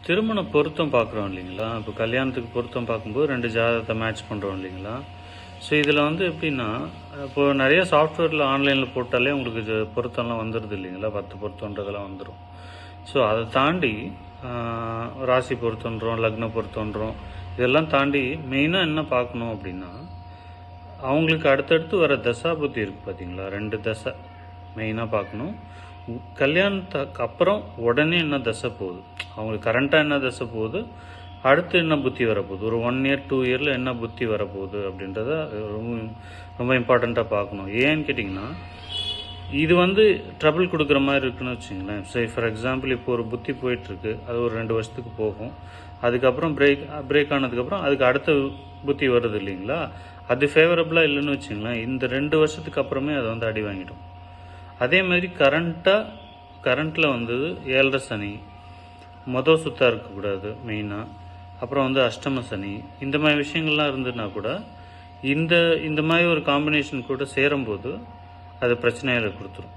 திருமண பொருத்தம் பார்க்குறோம் இல்லைங்களா? இப்போ கல்யாணத்துக்கு பொருத்தம் பார்க்கும்போது 2 ஜாதகத்தை மேட்ச் பண்ணுறோம் இல்லைங்களா? ஸோ இதில் வந்து எப்படின்னா, இப்போ நிறைய சாஃப்ட்வேரில் ஆன்லைனில் போட்டாலே உங்களுக்கு இது பொருத்தம்லாம் வந்துடுது இல்லைங்களா? 10 பொருத்தன்றதெல்லாம் வந்துடும். ஸோ அதை தாண்டி ராசி பொருத்தன்றோம், லக்ன பொருத்தன்றோம், இதெல்லாம் தாண்டி மெயினாக என்ன பார்க்கணும் அப்படின்னா, அவங்களுக்கு அடுத்தடுத்து வர தசா புத்தி இருக்குது பார்த்தீங்களா? 2 தசை மெயினாக பார்க்கணும். கல்யாணத்துக்கு அப்புறம் உடனே என்ன தசை போகுது, அவங்களுக்கு கரண்ட்டாக என்ன தசை போகுது, அடுத்து என்ன புத்தி வரப்போகுது, ஒரு 1 இயர் 2 இயரில் என்ன புத்தி வரப்போகுது அப்படின்றத ரொம்ப ரொம்ப இம்பார்ட்டண்ட்டாக பார்க்கணும். ஏன்னு கேட்டிங்கன்னா, இது வந்து ட்ரபிள் கொடுக்குற மாதிரி இருக்குன்னு வச்சுங்களேன். சரி, ஃபார் எக்ஸாம்பிள் இப்போ ஒரு புத்தி போயிட்டுருக்கு, அது ஒரு 2 வருஷத்துக்கு போகும். அதுக்கப்புறம் பிரேக் ஆனதுக்கப்புறம் அதுக்கு அடுத்த புத்தி வருது இல்லைங்களா? அது ஃபேவரபுளாக இல்லைன்னு வச்சுங்களேன், இந்த 2 வருஷத்துக்கு அப்புறமே அதை வந்து அடி வாங்கிடும். அதே மாதிரி கரண்ட்டில் வந்தது 7.5 சனி, மொதல் சுத்தாக இருக்கக்கூடாது மெயினாக. அப்புறம் வந்து அஷ்டம சனி, இந்த மாதிரி விஷயங்கள்லாம் இருந்ததுன்னா கூட இந்த மாதிரி ஒரு காம்பினேஷன் கூட சேரும்போது அது பிரச்சனைகளை கொடுத்துரும்.